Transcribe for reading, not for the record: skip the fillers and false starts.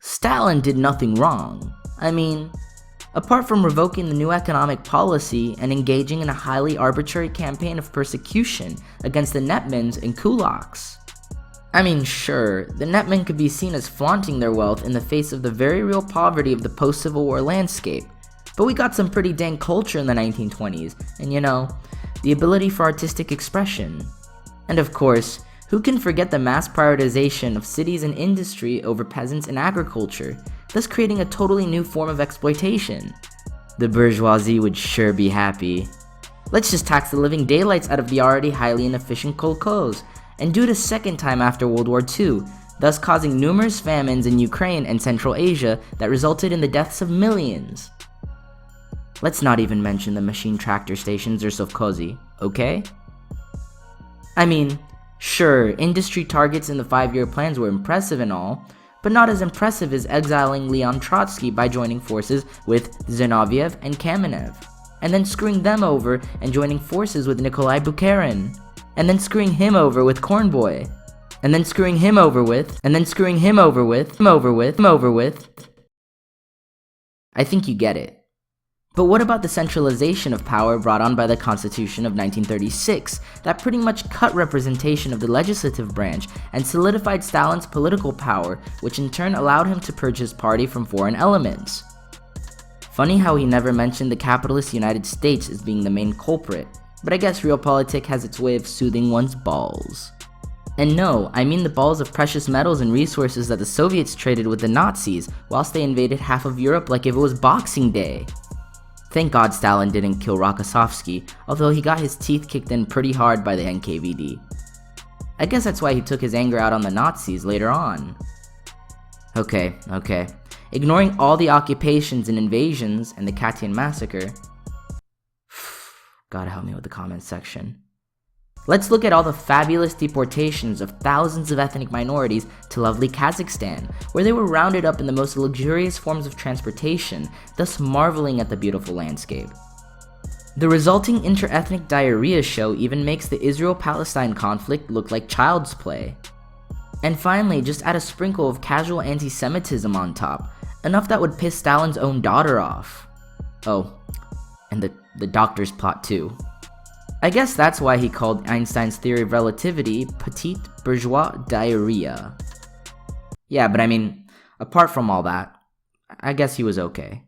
Stalin did nothing wrong. I mean, apart from revoking the new economic policy and engaging in a highly arbitrary campaign of persecution against the netmans and kulaks. I mean, sure, the netmen could be seen as flaunting their wealth in the face of the very real poverty of the post-Civil War landscape, but we got some pretty dang culture in the 1920s, and the ability for artistic expression. And of course, who can forget the mass prioritization of cities and industry over peasants and agriculture, thus creating a totally new form of exploitation? The bourgeoisie would sure be happy. Let's just tax the living daylights out of the already highly inefficient kolkhozs, and do it a second time after World War II, thus causing numerous famines in Ukraine and Central Asia that resulted in the deaths of millions. Let's not even mention the machine tractor stations or sovkhozy, okay? I mean, sure, industry targets in the 5-year plans were impressive and all, but not as impressive as exiling Leon Trotsky by joining forces with Zinoviev and Kamenev, and then screwing them over and joining forces with Nikolai Bukharin, and then screwing him over with Cornboy, and then screwing him over with, I think you get it. But what about the centralization of power brought on by the Constitution of 1936 that pretty much cut representation of the legislative branch and solidified Stalin's political power, which in turn allowed him to purge his party from foreign elements? Funny how he never mentioned the capitalist United States as being the main culprit, but I guess realpolitik has its way of soothing one's balls. And no, I mean the balls of precious metals and resources that the Soviets traded with the Nazis whilst they invaded half of Europe like if it was Boxing Day. Thank God Stalin didn't kill Rokossovsky, although he got his teeth kicked in pretty hard by the NKVD. I guess that's why he took his anger out on the Nazis later on. Okay. Ignoring all the occupations and invasions and the Katyn massacre. God help me with the comments section. Let's look at all the fabulous deportations of thousands of ethnic minorities to lovely Kazakhstan, where they were rounded up in the most luxurious forms of transportation, thus marveling at the beautiful landscape. The resulting inter-ethnic diarrhea show even makes the Israel-Palestine conflict look like child's play. And finally, just add a sprinkle of casual anti-Semitism on top, enough that would piss Stalin's own daughter off. Oh, and the doctor's plot too. I guess that's why he called Einstein's theory of relativity petite bourgeois diarrhea. Yeah, but I mean, apart from all that, I guess he was okay.